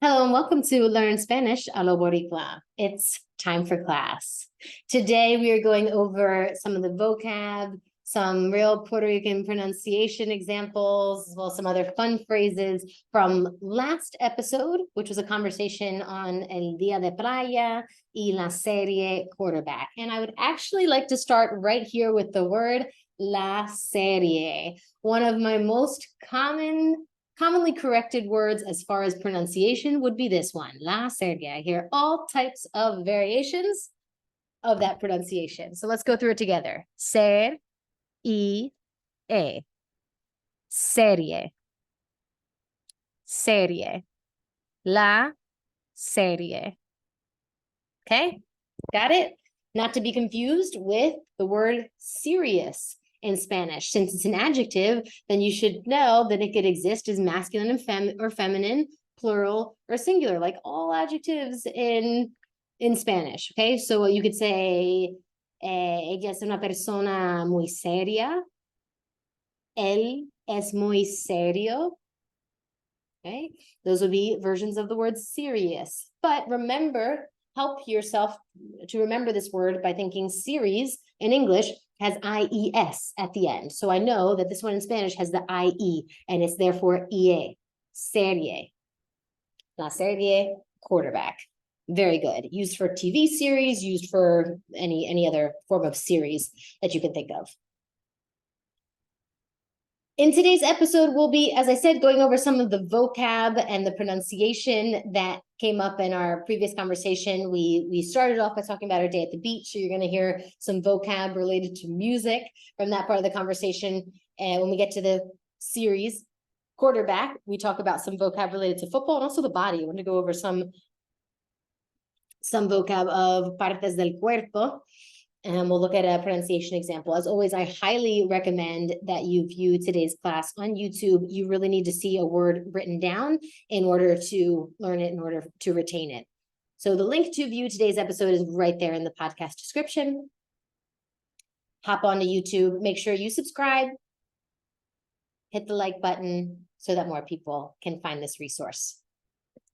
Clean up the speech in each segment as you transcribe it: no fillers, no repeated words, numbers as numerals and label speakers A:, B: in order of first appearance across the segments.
A: Hello and welcome to Learn Spanish a lo Boricua. It's time for class. Today we are going over some of the vocab, some real Puerto Rican pronunciation examples, as well as some other fun phrases from last episode, which was a conversation on el día de playa y la serie quarterback. And I would actually like to start right here with the word la serie, one of my most commonly corrected words as far as pronunciation would be this one, la serie. I hear all types of variations of that pronunciation. So let's go through it together. Serie. Serie. Serie. La serie. Okay, got it? Not to be confused with the word serious in Spanish. Since it's an adjective, then you should know that it could exist as masculine and or feminine, plural, or singular, like all adjectives in Spanish. Okay, so you could say, ella es una persona muy seria. Él es muy serio. Okay, those would be versions of the word serious. But remember, help yourself to remember this word by thinking series in English has IES at the end. So I know that this one in Spanish has the IE, and it's therefore IE, serie. La serie, quarterback. Very good. Used for TV series, used for any other form of series that you can think of. In today's episode, we'll be, as I said, going over some of the vocab and the pronunciation that came up in our previous conversation. We started off by talking about our day at the beach, so you're going to hear some vocab related to music from that part of the conversation. And when we get to the series, quarterback, we talk about some vocab related to football and also the body. I want to go over some vocab of partes del cuerpo. And we'll look at a pronunciation example. As always, I highly recommend that you view today's class on YouTube. You really need to see a word written down in order to learn it, in order to retain it. So the link to view today's episode is right there in the podcast description. Hop onto YouTube. Make sure you subscribe. Hit the like button so that more people can find this resource.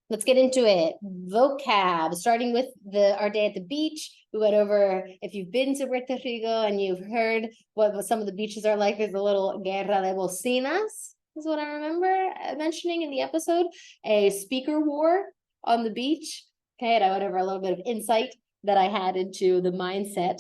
A: Let's get into it. Vocab, starting with our day at the beach. We went over, if you've been to Puerto Rico and you've heard what some of the beaches are like, there's a little guerra de bocinas, is what I remember mentioning in the episode. A speaker war on the beach. Okay, and I went over a little bit of insight that I had into the mindset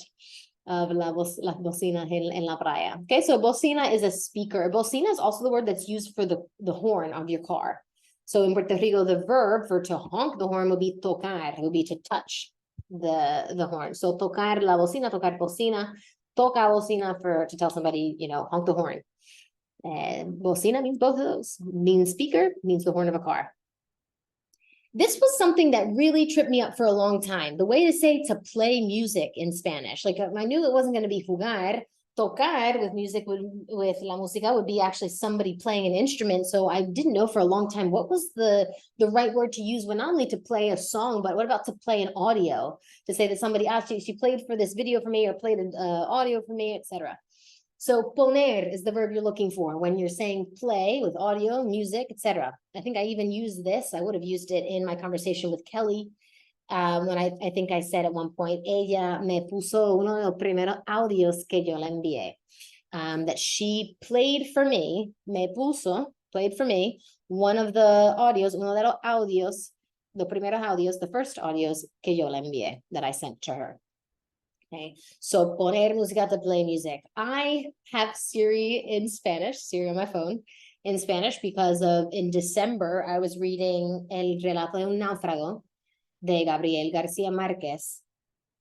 A: of la bocina en la playa. Okay, so bocina is a speaker. Bocina is also the word that's used for the horn of your car. So in Puerto Rico, the verb for to honk the horn would be tocar, it would be to touch the horn. So tocar la bocina, tocar bocina, toca bocina to tell somebody, honk the horn. And bocina means both of those. Means speaker, means the horn of a car. This was something that really tripped me up for a long time. The way to say to play music in Spanish. Like I knew it wasn't going to be jugar. Tocar with music, with la música, would be actually somebody playing an instrument. So I didn't know for a long time what was the right word to use when not only to play a song, but what about to play an audio? To say that somebody asked you, she played for this video for me or played an audio for me, etc. So poner is the verb you're looking for when you're saying play with audio, music, etc. I think I even used this. I would have used it in my conversation with Kelly. When I think I said at one point, ella me puso uno de los primeros audios que yo le envié. That she played for me, played for me, one of the audios, uno de los audios, los primeros audios, the first audios que yo le envié, that I sent to her. Okay, so poner música, to play music. I have Siri in Spanish, Siri on my phone, in Spanish, because in December, I was reading El relato de un náufrago, de Gabriel García Márquez.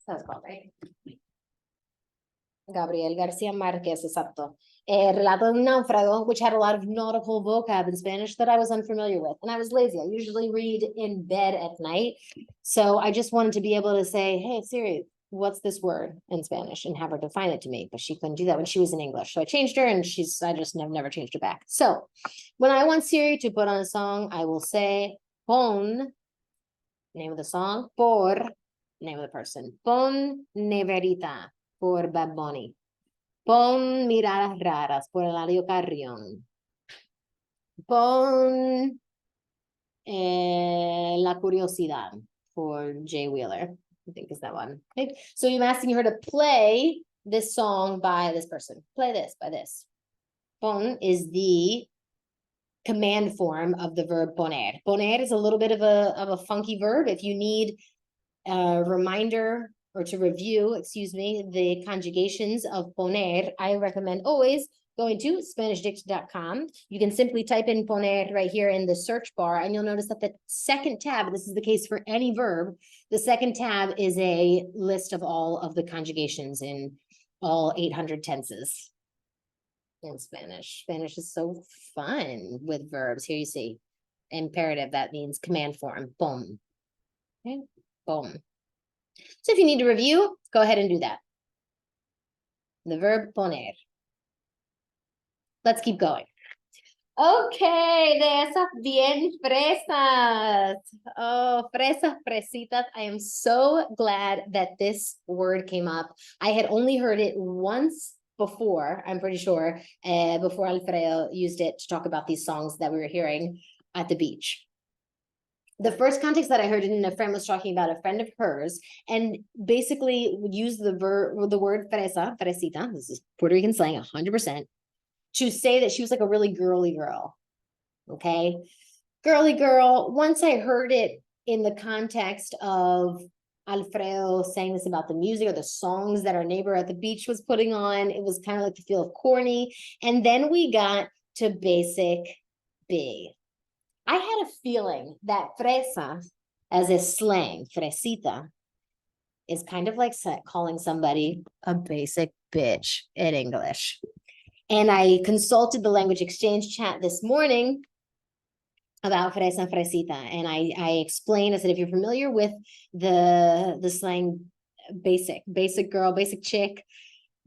A: That's called, right? Gabriel García Márquez, exacto. Relato de un náufrago, which had a lot of nautical vocab in Spanish that I was unfamiliar with. And I was lazy. I usually read in bed at night. So I just wanted to be able to say, hey, Siri, what's this word in Spanish? And have her define it to me. But she couldn't do that when she was in English. So I changed her and I just never changed her back. So when I want Siri to put on a song, I will say, pon, name of the song, por, name of the person. Pon Neverita, por Bad Bunny. Pon Miradas Raras, por Eladio Carrión. Pon La curiosidad for Jay Wheeler, I think is that one. Okay. So I'm asking her to play this song by this person. Play this by this. Pon is the command form of the verb poner. Poner is a little bit of a funky verb. If you need a reminder or to review, excuse me, the conjugations of poner, I recommend always going to SpanishDict.com. You can simply type in poner right here in the search bar, and you'll notice that the second tab, this is the case for any verb, the second tab is a list of all of the conjugations in all 800 tenses in Spanish. Spanish is so fun with verbs. Here you see imperative, that means command form, pon. Okay, pon. So if you need to review, go ahead and do that. The verb poner. Let's keep going. Okay, de esas bien fresas. Oh, fresas, fresitas. I am so glad that this word came up. I had only heard it once before, I'm pretty sure, before Alfredo used it to talk about these songs that we were hearing at the beach. The first context that I heard it in, a friend was talking about a friend of hers, and basically would use the word fresa, fresita, this is Puerto Rican slang, 100%, to say that she was like a really girly girl. Okay, girly girl. Once I heard it in the context of Alfredo saying this about the music or the songs that our neighbor at the beach was putting on, it was kind of like the feel of corny. And then we got to basic B. I had a feeling that fresa, as a slang, fresita, is kind of like calling somebody a basic bitch in English. And I consulted the language exchange chat this morning about fresa, fresita. And I explained, I said, if you're familiar with the slang basic girl, basic chick,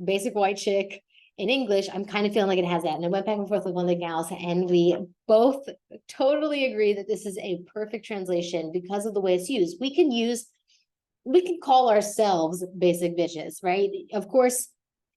A: basic white chick, in English, I'm kind of feeling like it has that. And I went back and forth with one of the gals, and we both totally agree that this is a perfect translation because of the way it's used. We can call ourselves basic bitches, right? Of course,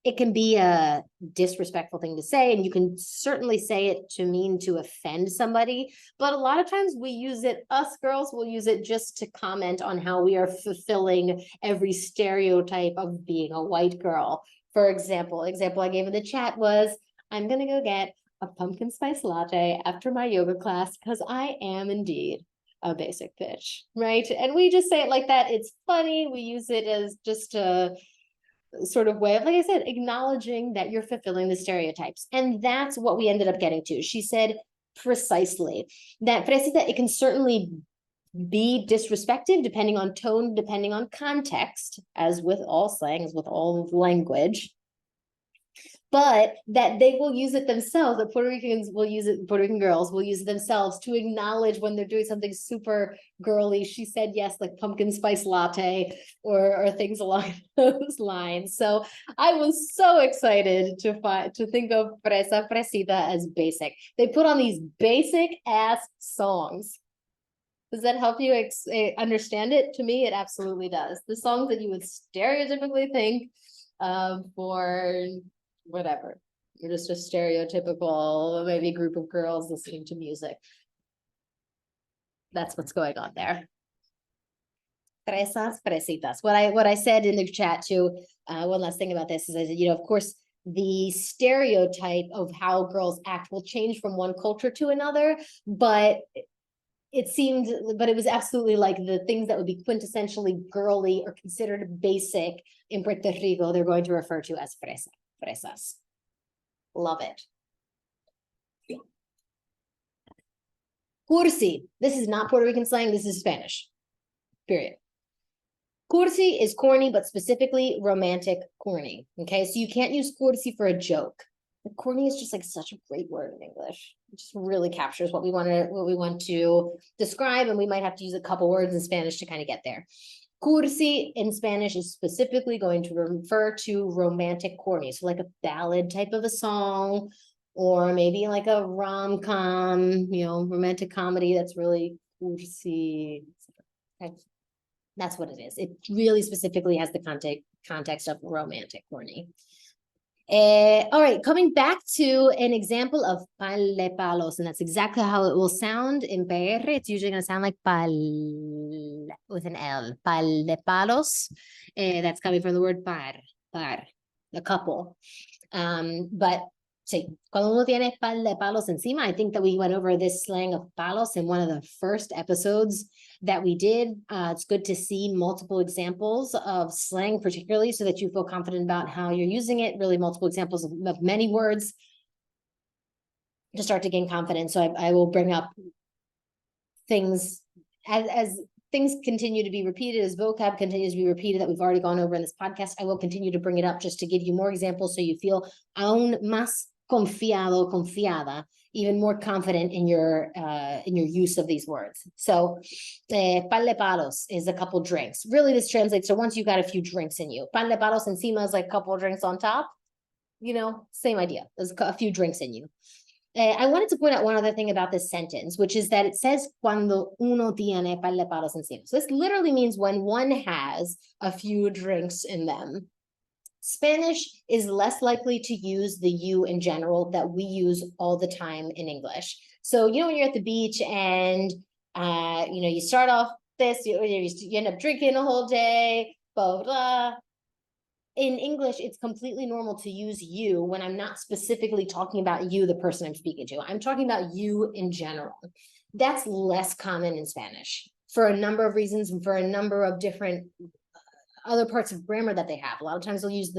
A: it can be a disrespectful thing to say, and you can certainly say it to mean to offend somebody. But a lot of times we use it, us girls will use it just to comment on how we are fulfilling every stereotype of being a white girl. For example, I gave in the chat was, I'm going to go get a pumpkin spice latte after my yoga class because I am indeed a basic bitch, right? And we just say it like that. It's funny. We use it as just a sort of way of, like I said, acknowledging that you're fulfilling the stereotypes. And that's what we ended up getting to. She said precisely that fresita, it can certainly be disrespected depending on tone, depending on context, as with all slang, as with all language, but that they will use it themselves, that Puerto Ricans will use it, Puerto Rican girls will use it themselves to acknowledge when they're doing something super girly. She said yes, like pumpkin spice latte or things along those lines. So I was so excited to think of fresa, fresita as basic. They put on these basic ass songs. Does that help you understand it? To me, it absolutely does. The songs that you would stereotypically think for whatever. You're just a stereotypical, maybe group of girls listening to music. That's what's going on there. Fresas, fresitas. What I said in the chat too, one last thing about this is I said, of course, the stereotype of how girls act will change from one culture to another, but it was absolutely like the things that would be quintessentially girly or considered basic in Puerto Rico, they're going to refer to as fresas. Love it. Cursi. This is not Puerto Rican slang. This is Spanish. Period. Cursi is corny, but specifically romantic corny. Okay, so you can't use cursi for a joke. Corny is just like such a great word in English. It just really captures what we want to describe, and we might have to use a couple words in Spanish to kind of get there. Cursi in Spanish is specifically going to refer to romantic corny, so like a ballad type of a song, or maybe like a rom-com, romantic comedy that's really cursi. Okay. That's what it is. It really specifically has the context of romantic corny. All right, coming back to an example of pal de palos, and that's exactly how it will sound in PR. It's usually going to sound like pal with an L, pal de palos. That's coming from the word par, a couple. But sí, cuando uno tiene pal de palos encima, I think that we went over this slang of palos in one of the first episodes that we did. It's good to see multiple examples of slang, particularly so that you feel confident about how you're using it, really multiple examples of many words to start to gain confidence. So I will bring up things as things continue to be repeated, as vocab continues to be repeated that we've already gone over in this podcast. I will continue to bring it up just to give you more examples so you feel aún más confiado, confiada, even more confident in your use of these words. So, pan de palos is a couple drinks. Really, this translates to once you got a few drinks in you. Pan de palos encima is like a couple drinks on top. You know, same idea. There's a few drinks in you. I wanted to point out one other thing about this sentence, which is that it says cuando uno tiene par de palos encima. So this literally means when one has a few drinks in them. Spanish is less likely to use the you in general that we use all the time in English. So, you know, when you're at the beach and, you know, you start off this, you end up drinking a whole day, blah, blah, blah. In English, it's completely normal to use you when I'm not specifically talking about you, the person I'm speaking to. I'm talking about you in general. That's less common in Spanish for a number of reasons and for a number of different other parts of grammar that they have. A lot of times they'll use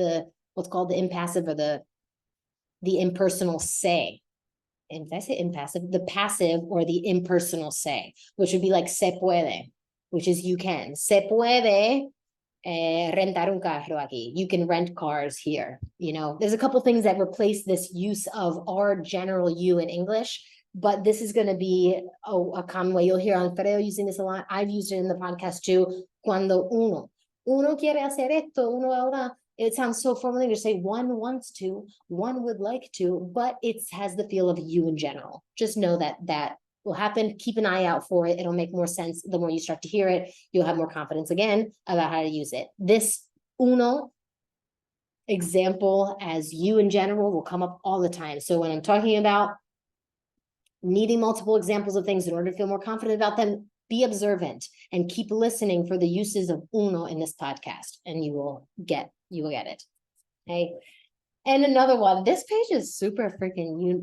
A: what's called the impassive or the impersonal say. And if I say impassive, the passive or the impersonal say, which would be like se puede, which is you can. Se puede rentar un carro aquí. You can rent cars here. You know, there's a couple things that replace this use of our general you in English, but this is going to be a common way. You'll hear Alfredo using this a lot. I've used it in the podcast too. Cuando uno quiere hacer esto, uno ahora. It sounds so formal to say one wants to, one would like to, but it has the feel of you in general. Just know that will happen. Keep an eye out for it. It'll make more sense the more you start to hear it. You'll have more confidence again about how to use it. This uno example as you in general will come up all the time. So when I'm talking about needing multiple examples of things in order to feel more confident about them, be observant and keep listening for the uses of uno in this podcast, and you will get it. Okay. And another one, this page is super freaking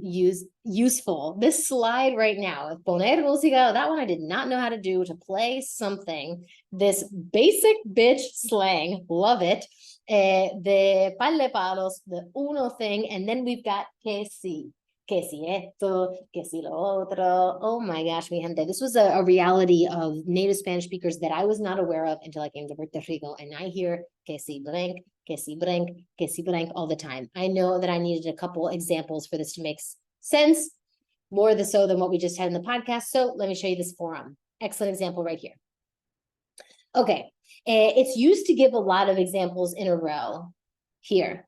A: useful. This slide right now, poner música, that one I did not know how to do, to play something. This basic bitch slang, love it. The par de palos, the uno thing, and then we've got que si esto, que si lo otro. Oh my gosh, mi gente. This was a reality of native Spanish speakers that I was not aware of until I came to Puerto Rico. And I hear que si blank, que si blank, que si blank all the time. I know that I needed a couple examples for this to make sense, more so than what we just had in the podcast. So let me show you this forum. Excellent example right here. Okay, it's used to give a lot of examples in a row here.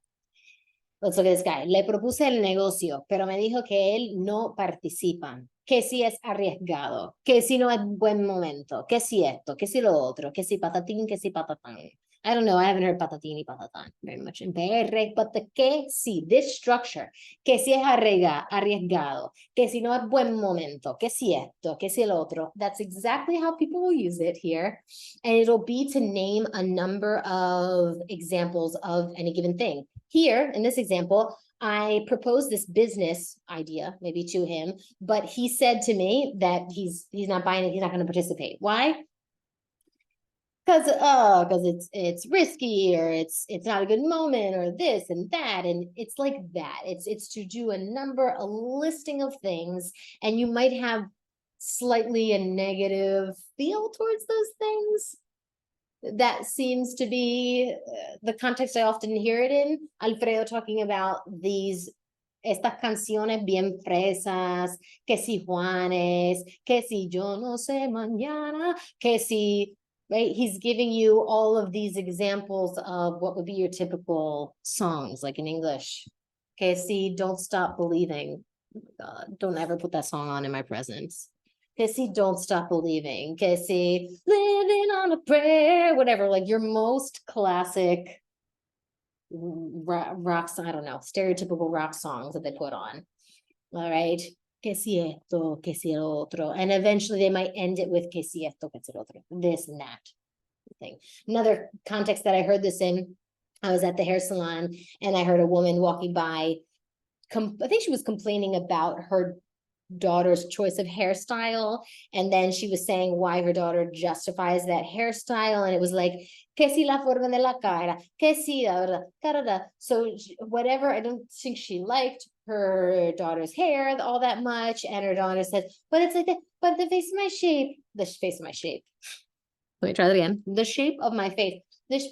A: Let's look at this guy. Le propuse el negocio, pero me dijo que él no participa, que si es arriesgado, que si no es buen momento, que si esto, que si lo otro, que si patatín, que si patatán. I don't know. I haven't heard patatín y patatán very much in PR, but the que si, this structure, que si es arriesgado, que si no es buen momento, que si esto, que si el otro, that's exactly how people will use it here. And it'll be to name a number of examples of any given thing. Here, in this example, I proposed this business idea, maybe to him, but he said to me that he's not buying it, he's not going to participate. Why? Because it's risky, or it's not a good moment, or this and that, and it's like that. It's to do a listing of things, and you might have slightly a negative feel towards those things. That seems to be the context I often hear it in. Alfredo talking about estas canciones bien fresas, que si Juanes, que si yo no sé mañana, que si, right? He's giving you all of these examples of what would be your typical songs, like in English. Que si don't stop believing. Oh my God, don't ever put that song on in my presence. Que si don't stop believing, que si living on a prayer, whatever, like your most classic rock, I don't know, stereotypical rock songs that they put on. All right. Que si esto, que si el otro. And eventually they might end it with que si esto, que si el otro. This and that thing. Another context that I heard this in, I was at the hair salon and I heard a woman walking by. I think she was complaining about her daughter's choice of hairstyle, and then she was saying why her daughter justifies that hairstyle, and it was like que si la forma de la cara, que si so whatever. I don't think she liked her daughter's hair all that much, and her daughter said, but it's like that, but the face of my shape, the face of my shape. Let me try that again. The shape of my face,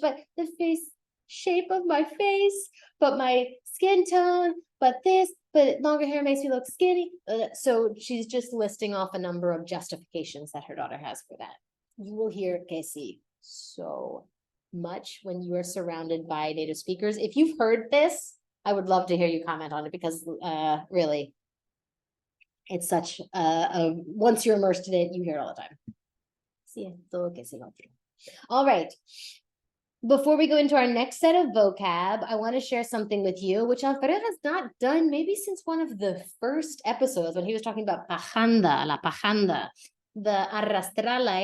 A: but the face shape of my face, but my skin tone, but this, but longer hair makes me look skinny. So she's just listing off a number of justifications that her daughter has for that. You will hear que si so much when you are surrounded by native speakers. If you've heard this, I would love to hear you comment on it, because really, it's such once you're immersed in it, you hear it all the time. All right. Before we go into our next set of vocab, I want to share something with you, which Alfredo has not done maybe since one of the first episodes when he was talking about pajanda, la pajanda, the arrastrar la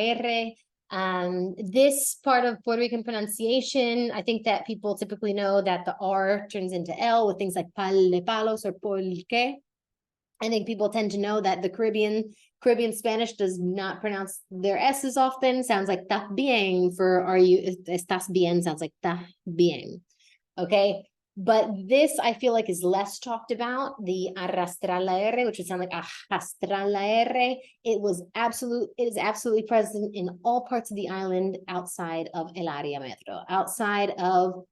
A: R. This part of Puerto Rican pronunciation, I think that people typically know that the R turns into L with things like pal de palos or porque. I think people tend to know that the Caribbean Spanish does not pronounce their S's often. Sounds like ta bien for are you, estás bien sounds like ta bien. Okay. But this I feel like is less talked about, the arrastrar la R, which would sound like arrastrar la R. It is absolutely present in all parts of the island outside of el área metro. Outside of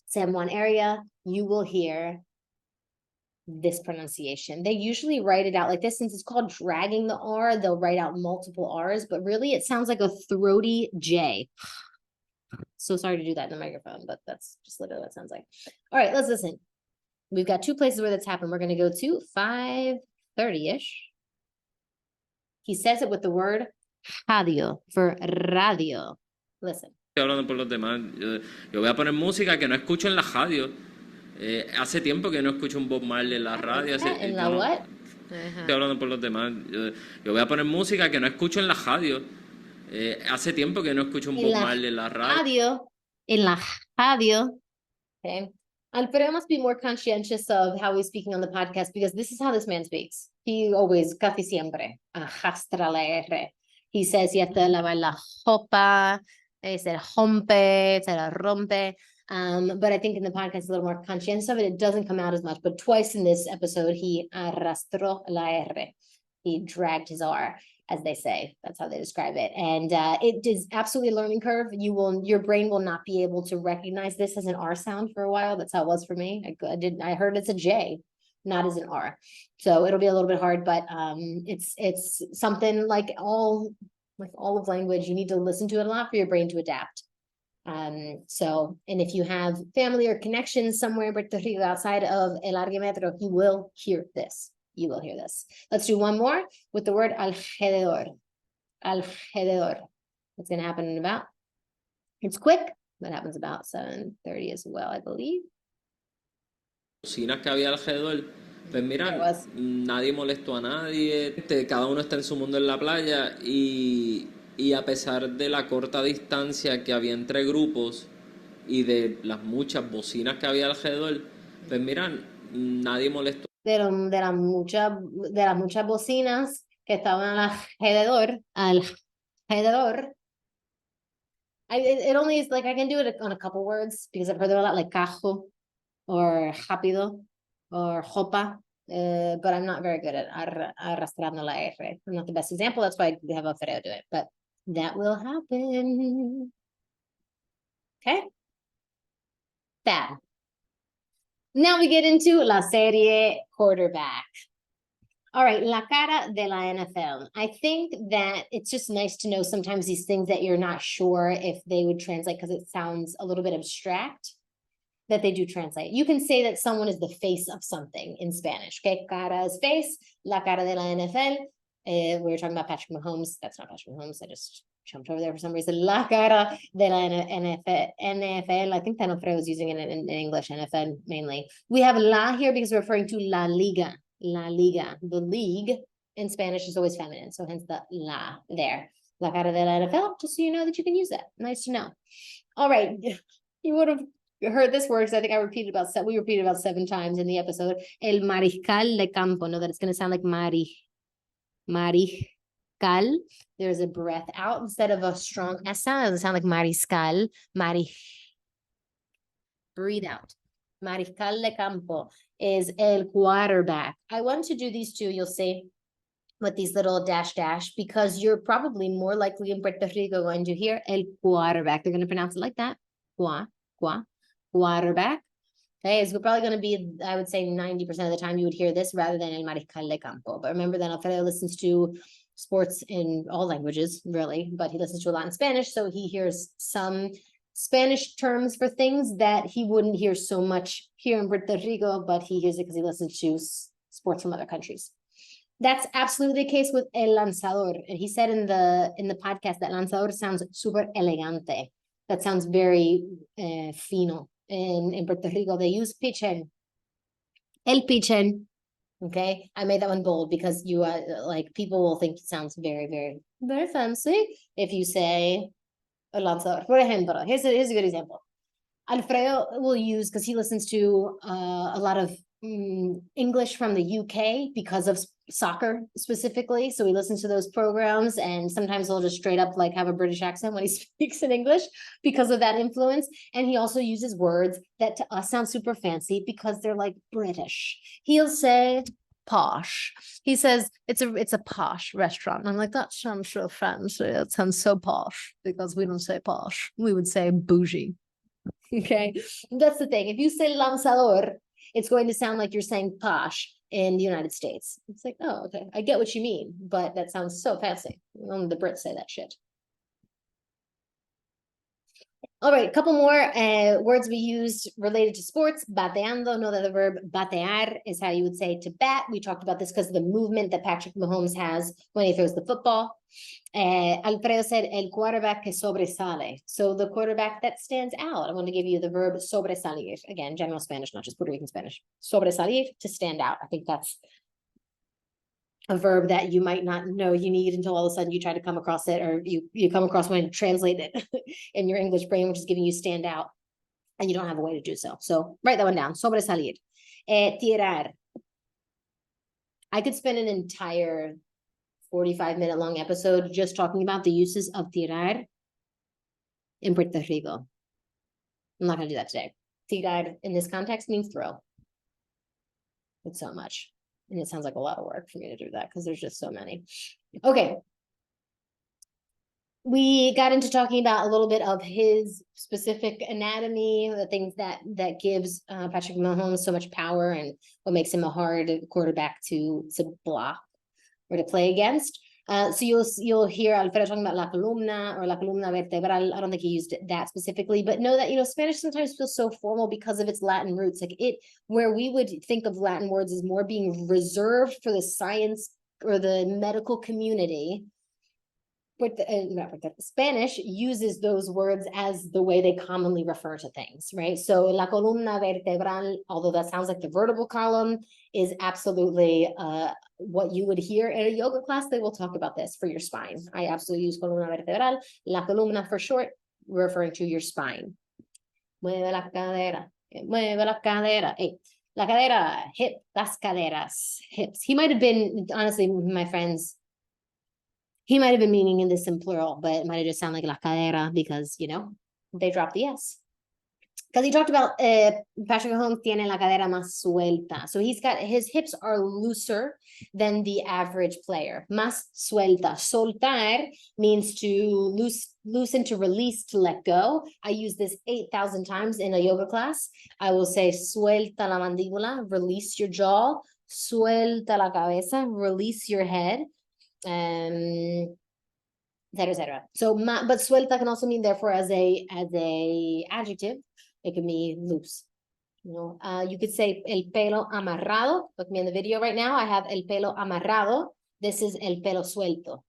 A: San Juan area, you will hear this pronunciation. They usually write it out like this. Since it's called dragging the R, they'll write out multiple R's, but really it sounds like a throaty J. So sorry to do that in the microphone, but that's just literally what it sounds like. All right, let's listen. We've got two places where that's happened. We're going to go to 5:30-ish. He says it with the word radio, for radio. Listen.
B: Estoy hablando por los demás. Yo voy a poner música que no escucho en la radio. Hace tiempo que no escucho un Bob Marley en la radio.
A: ¿En la what?
B: Estoy hablando por los demás. Yo voy a poner música que no escucho en la radio. Hace tiempo que no escucho un Bob Marley en la radio.
A: En la radio. Okay. Alfredo must be more conscientious of how he's speaking on the podcast, because this is how this man speaks. He always, casi siempre, arrastra la R. He says, you have to lavar la ropa. He said, rompe, se la rompe. But I think in the podcast, it's a little more conscientious of it. It doesn't come out as much, but twice in this episode, he arrastró la R. He dragged his R, as they say. That's how they describe it. And it is absolutely a learning curve. Your brain will not be able to recognize this as an R sound for a while. That's how it was for me. I heard it's a J, not as an R. So it'll be a little bit hard, but it's something like all of language, you need to listen to it a lot for your brain to adapt. And if you have family or connections somewhere in Puerto Rico outside of el área metro, you will hear this. You will hear this. Let's do one more with the word alrededor. Alrededor. What's going to happen in about? It's quick. That happens about 7:30 as well, I believe.
B: Bocinas que había alrededor. Pues mira, nadie molestó a nadie. Cada uno está en su mundo en la playa y a pesar de la corta distancia que había entre grupos y de las muchas bocinas que había alrededor, pues mira, nadie molestó.
A: De las muchas bocinas que estaban alrededor. It only is like, I can do it on a couple words because I've heard it a lot, like cajo or rápido or jopa. But I'm not very good at arrastrando la R. I'm not the best example. That's why I have Alfredo do it, but that will happen. Okay. Bad. Now we get into la serie quarterback. All right, la cara de la NFL. I think that it's just nice to know sometimes these things that you're not sure if they would translate because it sounds a little bit abstract, that they do translate. You can say that someone is the face of something in Spanish, okay? Cara is face, la cara de la NFL. We were talking about Patrick Mahomes. That's not Patrick Mahomes. I just jumped over there for some reason. La cara de la NFL. I think Alfredo was using it in English, NFL mainly. We have la here because we're referring to La Liga. La Liga. The league in Spanish is always feminine, so hence the la there. La cara de la NFL, just so you know that you can use that. Nice to know. All right. You would have heard this word because I think we repeated about 7 times in the episode. El mariscal de campo. Know that it's going to sound like mariscal. There's a breath out instead of a strong S sound. It doesn't sound like mariscal. Breathe out. Mariscal de campo is el quarterback. I want to do these two, you'll see, with these little dash, because you're probably more likely in Puerto Rico going to hear el quarterback. They're going to pronounce it like that. Quarterback. Okay, it's probably going to be, I would say 90% of the time you would hear this rather than el mariscal de campo. But remember that Alfredo listens to sports in all languages, really, but he listens to a lot in Spanish, so he hears some Spanish terms for things that he wouldn't hear so much here in Puerto Rico, but he hears it because he listens to sports from other countries. That's absolutely the case with el lanzador. And he said in the podcast that lanzador sounds super elegante. That sounds very fino. In Puerto Rico, they use pichen. El pichen. Okay, I made that one bold because you like people will think it sounds very, very, very fancy if you say el lanzador. For example, here's a good example. Alfredo will use, because he listens to a lot of English from the UK because of soccer specifically. So he listens to those programs, and sometimes he'll just straight up like have a British accent when he speaks in English because of that influence. And he also uses words that to us sound super fancy because they're like British. He'll say posh. He says it's a posh restaurant. And I'm like, that sounds so fancy. That sounds so posh, because we don't say posh. We would say bougie. Okay, that's the thing. If you say lanzador, it's going to sound like you're saying posh in the United States. It's like, oh, okay, I get what you mean, but that sounds so fancy. Only the Brits say that shit. All right, a couple more words we used related to sports. Bateando, know that the verb batear is how you would say to bat. We talked about this because of the movement that Patrick Mahomes has when he throws the football. Alfredo said el quarterback que sobresale. So the quarterback that stands out. I want to give you the verb sobresalir. Again, general Spanish, not just Puerto Rican Spanish. Sobresalir, to stand out. I think that's a verb that you might not know you need until all of a sudden you try to come across it, or you come across when you translate it in your English brain, which is giving you stand out, and you don't have a way to do so. So write that one down. Sobresalir. Tirar. I could spend an entire 45-minute long episode just talking about the uses of tirar in Puerto Rico. I'm not going to do that today. Tirar in this context means throw. It's so much. And it sounds like a lot of work for me to do that because there's just so many. Okay. We got into talking about a little bit of his specific anatomy, the things that gives Patrick Mahomes so much power and what makes him a hard quarterback to block or to play against. So you'll hear Alfredo talking about la columna or la columna vertebral. I don't think he used that specifically, but know that, Spanish sometimes feels so formal because of its Latin roots. Like where we would think of Latin words as more being reserved for the science or the medical community. But Spanish uses those words as the way they commonly refer to things, right? So la columna vertebral, although that sounds like the vertebral column, is absolutely what you would hear in a yoga class. They will talk about this for your spine. I absolutely use columna vertebral. La columna for short, referring to your spine. Mueve la cadera. Mueve la cadera. Hey. La cadera, hip, las caderas, hips. He might have been, honestly, my friends, he might have been meaning this in plural, but it might have just sounded like la cadera because, they dropped the S. Because he talked about Patrick Mahomes tiene la cadera más suelta. So his hips are looser than the average player. Más suelta. Soltar means to loosen, to release, to let go. I use this 8,000 times in a yoga class. I will say suelta la mandíbula, release your jaw. Suelta la cabeza, release your head. Et cetera. So, but suelta can also mean therefore as a adjective. It can be loose. You could say el pelo amarrado. Look me in the video right now. I have el pelo amarrado. This is el pelo suelto.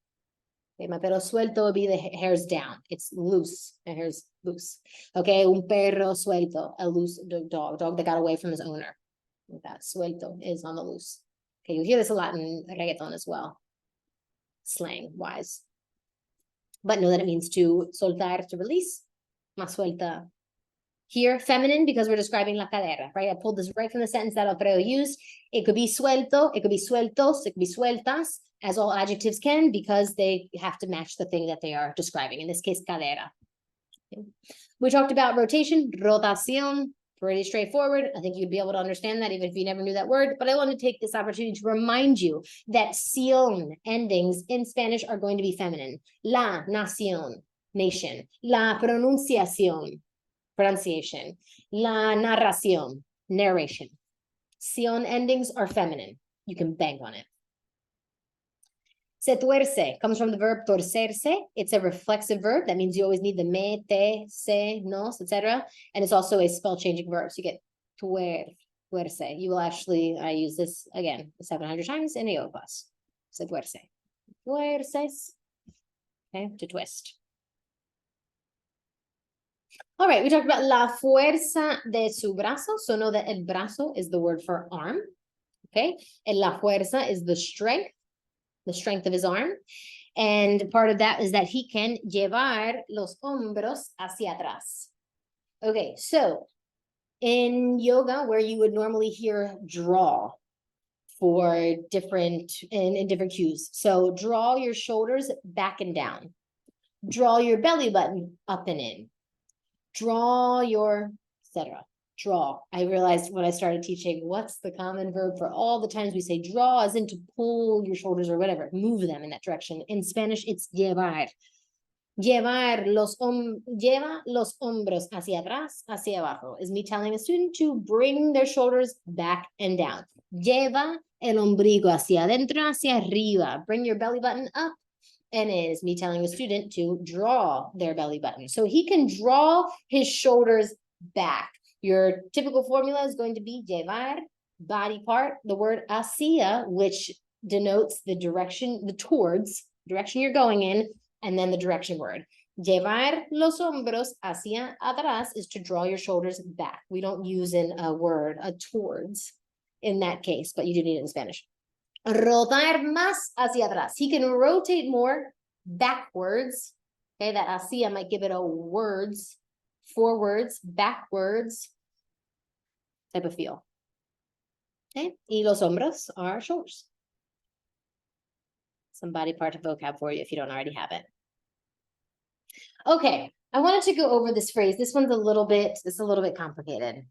A: Okay, my pelo suelto would be the hair's down. It's loose. The hair's loose. Okay, un perro suelto, a loose dog that got away from his owner. That suelto is on the loose. Okay, you hear this a lot in reggaeton as well, slang wise. But know that it means to soltar, to release. Más suelta. Here, feminine, because we're describing la cadera, right? I pulled this right from the sentence that Alfredo used. It could be suelto, it could be sueltos, it could be sueltas, as all adjectives can, because they have to match the thing that they are describing. In this case, cadera. Okay. We talked about rotation, rotación, pretty straightforward. I think you'd be able to understand that even if you never knew that word. But I want to take this opportunity to remind you that ción endings in Spanish are going to be feminine. La nación, nation. La pronunciación, pronunciation. La narración, narration. Ción endings are feminine. You can bank on it. Se tuerce comes from the verb torcerse. It's a reflexive verb. That means you always need the me, te, se, nos, etc. And it's also a spell changing verb. So you get tuerce. You will actually, I use this again 700 times in a yoga class. Se tuerce. Tuerces. Okay, to twist. All right, we talked about la fuerza de su brazo. So know that el brazo is the word for arm. Okay, and la fuerza is the strength of his arm. And part of that is that he can llevar los hombros hacia atrás. Okay, so in yoga, where you would normally hear draw for different, in different cues. So draw your shoulders back and down. Draw your belly button up and in. Draw your, etc. Draw. I realized when I started teaching, what's the common verb for all the times we say draw, as in to pull your shoulders or whatever, move them in that direction. In Spanish, it's llevar. Lleva los hombros hacia atrás, hacia abajo, is me telling a student to bring their shoulders back and down. Lleva el ombligo hacia adentro, hacia arriba. Bring your belly button up. And it is me telling a student to draw their belly button. So he can draw his shoulders back. Your typical formula is going to be llevar, body part, the word hacia, which denotes the direction, the towards, direction you're going in, and then the direction word. Llevar los hombros hacia atrás is to draw your shoulders back. We don't use in a word, a towards, in that case, but you do need it in Spanish. Rotar más hacia atrás. He can rotate more backwards. Okay, that hacia might give it a words, forwards, backwards type of feel. Okay, y los hombros are shoulders. Some body part of vocab for you if you don't already have it. Okay, I wanted to go over this phrase. This one's a little bit complicated,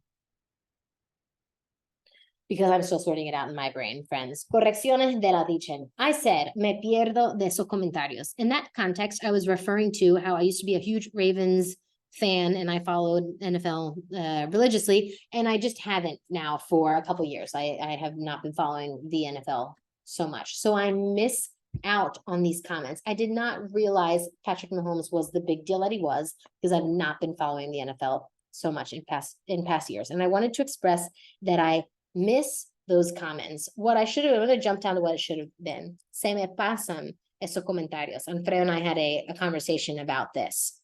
A: because I'm still sorting it out in my brain, friends. Correcciones de la dicha. I said, me pierdo de esos comentarios. In that context, I was referring to how I used to be a huge Ravens fan and I followed NFL religiously, and I just haven't now for a couple years. I have not been following the NFL so much. So I miss out on these comments. I did not realize Patrick Mahomes was the big deal that he was, because I've not been following the NFL so much in past years. And I wanted to express that I miss those comments. What I should have, I'm going to jump down to what it should have been. Se me pasan esos comentarios. Alfredo and I had a conversation about this.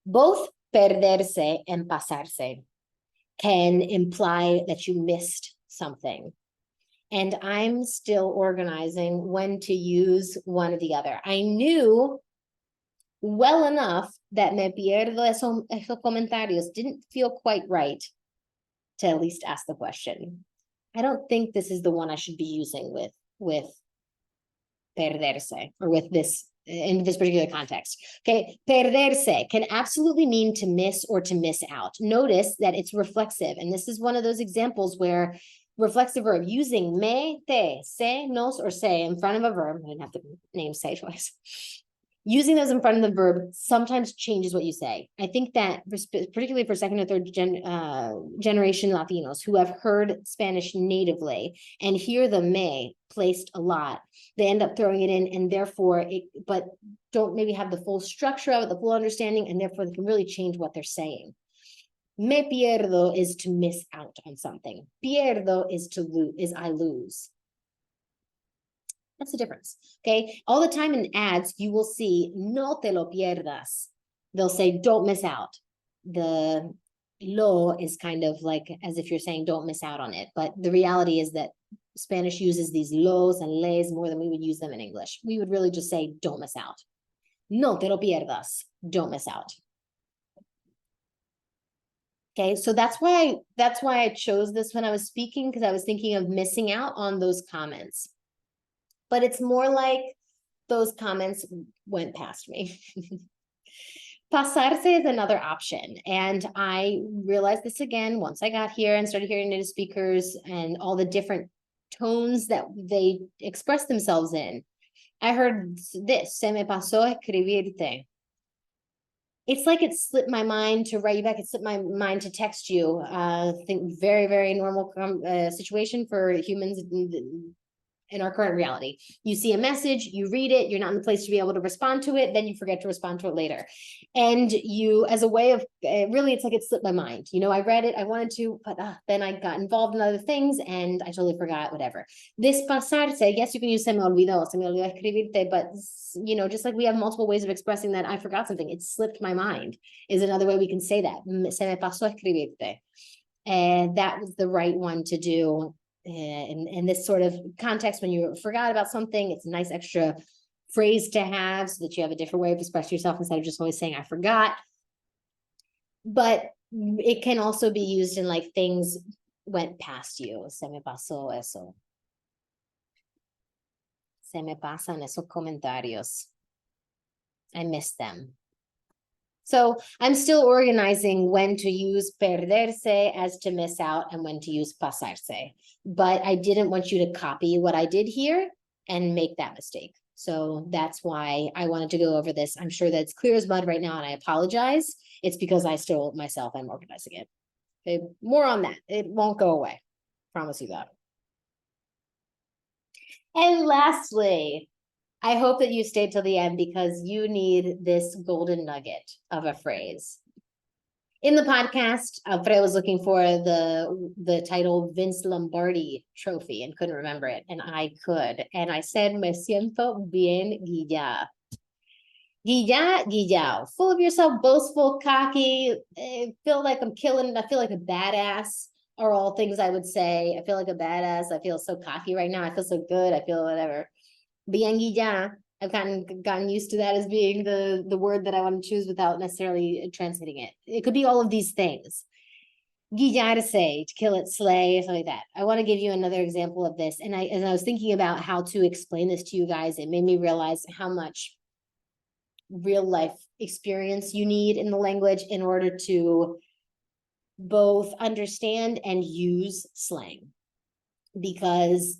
A: Both perderse and pasarse can imply that you missed something. And I'm still organizing when to use one or the other. I knew well enough that me pierdo esos comentarios didn't feel quite right to at least ask the question. I don't think this is the one I should be using with perderse, or with this, in this particular context. Okay, perderse can absolutely mean to miss or to miss out. Notice that it's reflexive, and this is one of those examples where reflexive verb using me, te, se, nos, or se in front of a verb, I didn't have to name say twice. Using those in front of the verb sometimes changes what you say. I think that particularly for second or third generation Latinos who have heard Spanish natively and hear the me placed a lot, they end up throwing it in, and therefore but don't maybe have the full structure of it, the full understanding, and therefore they can really change what they're saying. Me pierdo is to miss out on something. Pierdo is to lose, is I lose. That's the difference. Okay. All the time in ads, you will see no te lo pierdas. They'll say don't miss out. The lo is kind of like as if you're saying don't miss out on it. But the reality is that Spanish uses these los and les more than we would use them in English. We would really just say don't miss out. No te lo pierdas. Don't miss out. Okay, so that's why I chose this when I was speaking, because I was thinking of missing out on those comments. But it's more like those comments went past me. Pasarse is another option. And I realized this again once I got here and started hearing native speakers and all the different tones that they express themselves in. I heard this, se me pasó escribirte. It's like it slipped my mind to write you back. It slipped my mind to text you. I think very, very normal situation for humans in our current reality. You see a message, you read it, you're not in the place to be able to respond to it, then you forget to respond to it later. And you, as a way of, really, it's like it slipped my mind. You know, I read it, I wanted to, but then I got involved in other things and I totally forgot, whatever. This pasarse, yes, you can use se me olvidó escribirte, but, you know, just like we have multiple ways of expressing that I forgot something, it slipped my mind, is another way we can say that. Se me pasó escribirte. And that was the right one to do. In this sort of context, when you forgot about something, it's a nice extra phrase to have so that you have a different way of expressing yourself instead of just always saying, I forgot. But it can also be used in like things went past you. Se me pasó eso. Se me pasan esos comentarios. I miss them. So I'm still organizing when to use perderse as to miss out and when to use pasarse. But I didn't want you to copy what I did here and make that mistake. So that's why I wanted to go over this. I'm sure that's clear as mud right now, and I apologize. It's because I still myself am organizing it. Okay, more on that. It won't go away. Promise you that. And lastly, I hope that you stayed till the end because you need this golden nugget of a phrase. In the podcast, Alfredo was looking for the title Vince Lombardi Trophy and couldn't remember it, and I could. And I said, me siento bien guilla. Guilla, guillao. Full of yourself, boastful, cocky, feel like I'm killing, I feel like a badass, are all things I would say. I feel like a badass. I feel so cocky right now. I feel so good. I feel whatever. Bien guilla. I've gotten used to that as being the word that I want to choose without necessarily translating it. It could be all of these things. Guillarse, to kill it, slay, something like that. I want to give you another example of this. And as I was thinking about how to explain this to you guys, it made me realize how much real life experience you need in the language in order to both understand and use slang. Because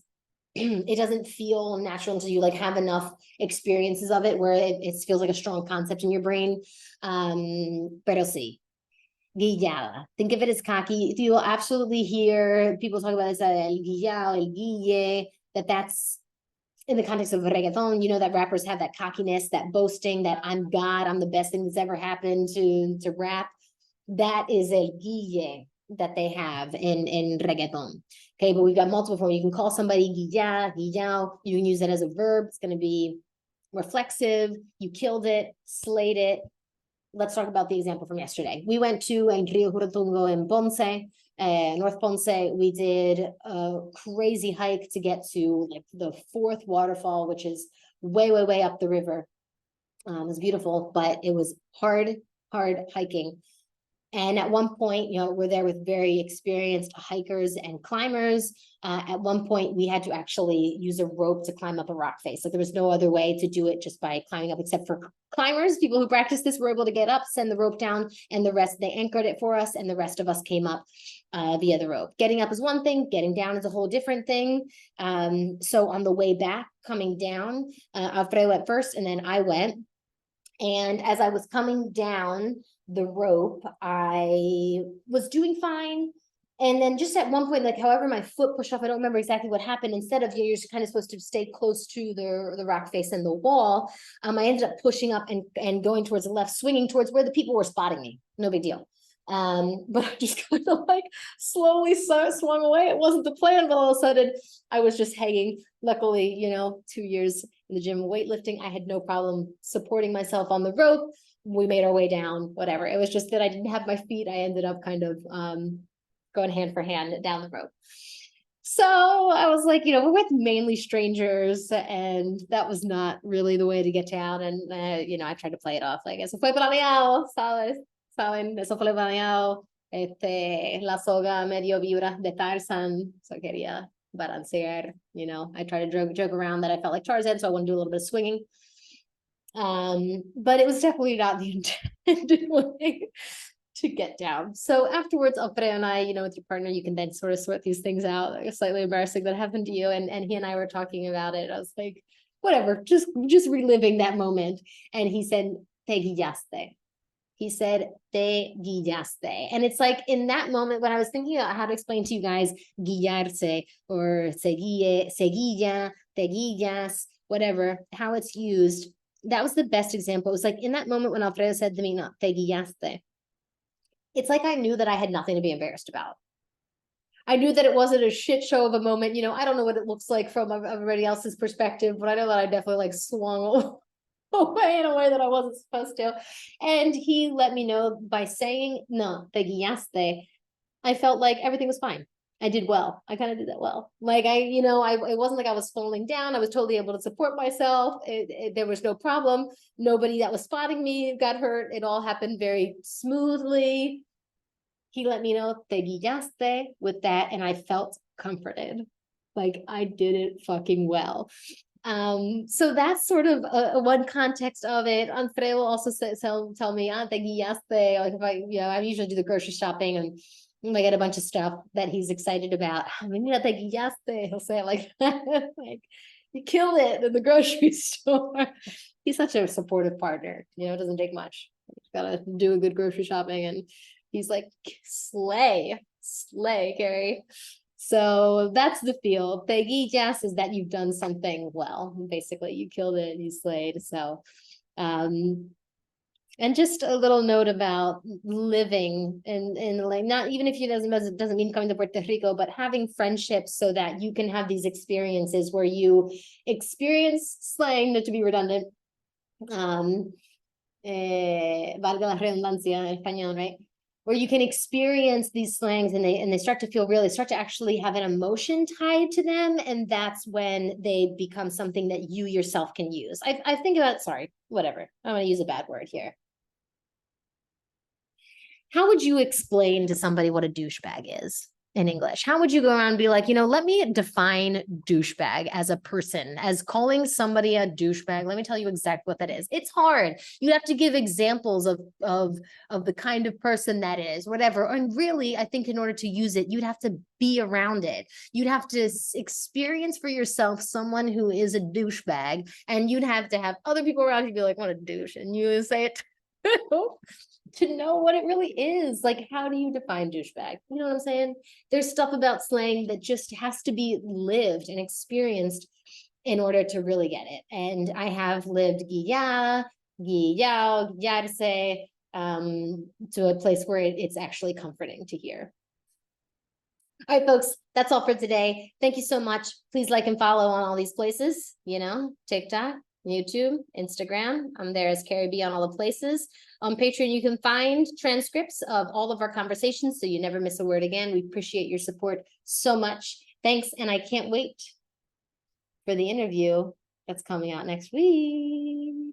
A: it doesn't feel natural until you like have enough experiences of it where it feels like a strong concept in your brain. Pero sí, guillada. Think of it as cocky. You will absolutely hear people talk about this, el guillao, el guille, that's in the context of reggaeton, you know, that rappers have that cockiness, that boasting, that I'm God, I'm the best thing that's ever happened to rap. That is el guille that they have in reggaeton. Okay, but we've got multiple forms. You can call somebody guilla, guillao. You can use it as a verb. It's going to be reflexive. You killed it, slayed it. Let's talk about the example from yesterday. We went to El Rio Jurutungo in Ponce, North Ponce. We did a crazy hike to get to like the 4th waterfall, which is way, way, way up the river. It was beautiful, but it was hard hiking. And at one point, you know, we're there with very experienced hikers and climbers. At one point, we had to actually use a rope to climb up a rock face. Like there was no other way to do it just by climbing up, except for climbers. People who practice this were able to get up, send the rope down, and the rest, they anchored it for us, and the rest of us came up via the rope. Getting up is one thing, getting down is a whole different thing. So on the way back, coming down, Alfredo went first, and then I went. And as I was coming down the rope, I was doing fine. And then just at one point, like however my foot pushed off, I don't remember exactly what happened. Instead of you're kind of supposed to stay close to the rock face and the wall, I ended up pushing up and going towards the left, swinging towards where the people were spotting me. No big deal. But I just kind of like slowly swung away. It wasn't the plan, but all of a sudden I was just hanging. Luckily, 2 years in the gym weightlifting, I had no problem supporting myself on the rope. We made our way down, whatever. It was just that I didn't have my feet. I ended up kind of going hand for hand down the rope. So I was like, we're with mainly strangers, and that was not really the way to get down. And, I tried to play it off like, eso fue planeado, ¿sabes? ¿Saben? Eso fue planeado. La soga medio vibra de Tarzan. So quería balancear, I tried to joke around that I felt like Tarzan, so I want to do a little bit of swinging. But it was definitely not the intended way to get down. So afterwards, Alfredo and I, with your partner, you can then sort of sort these things out. Like, it's slightly embarrassing that happened to you. And he and I were talking about it. I was like, whatever, just reliving that moment. And he said, te guillaste. He said, te guillaste. And it's like in that moment when I was thinking about how to explain to you guys guillarse or se guilla, te guillas, whatever, how it's used. That was the best example. It was like in that moment when Alfredo said to me, no, te guillaste. It's like I knew that I had nothing to be embarrassed about. I knew that it wasn't a shit show of a moment. I don't know what it looks like from everybody else's perspective, but I know that I definitely like swung away in a way that I wasn't supposed to. And he let me know by saying, no, te guillaste. I felt like everything was fine. I did well. I kind of did that well. Like it wasn't like I was falling down. I was totally able to support myself. There was no problem. Nobody that was spotting me got hurt. It all happened very smoothly. He let me know, te guillaste, with that, and I felt comforted. Like I did it fucking well. So that's sort of one context of it. Alfredo also tell me, te guillaste. Like if I usually do the grocery shopping and I get a bunch of stuff that he's excited about. Mira, te guillaste. He'll say it like that. Like, you killed it in the grocery store. He's such a supportive partner. It doesn't take much. You gotta do a good grocery shopping, and he's like, slay, Carrie. So that's the feel. Te guillas is that you've done something well. Basically, you killed it, you slayed. So, and just a little note about living in like, not even if you doesn't mean coming to Puerto Rico, but having friendships so that you can have these experiences where you experience slang, not to be redundant, valga la redundancia en español, right? Where you can experience these slangs and they start to feel real. They start to actually have an emotion tied to them. And that's when they become something that you yourself can use. I think about, sorry, whatever. I'm going to use a bad word here. How would you explain to somebody what a douchebag is in English? How would you go around and be like, let me define douchebag as a person, as calling somebody a douchebag. Let me tell you exactly what that is. It's hard. You have to give examples of the kind of person that is, whatever. And really, I think in order to use it, you'd have to be around it. You'd have to experience for yourself someone who is a douchebag, and you'd have to have other people around you be like, what a douche. And you say it to know what it really is. Like, how do you define douchebag? You know what I'm saying? There's stuff about slang that just has to be lived and experienced in order to really get it. And I have lived guillao, guillarse, to a place where it's actually comforting to hear. All right, folks, that's all for today. Thank you so much. Please like and follow on all these places, TikTok, YouTube, Instagram. I'm there as Carrie B on all the places. On Patreon, you can find transcripts of all of our conversations so you never miss a word again. We appreciate your support so much. Thanks, and I can't wait for the interview that's coming out next week.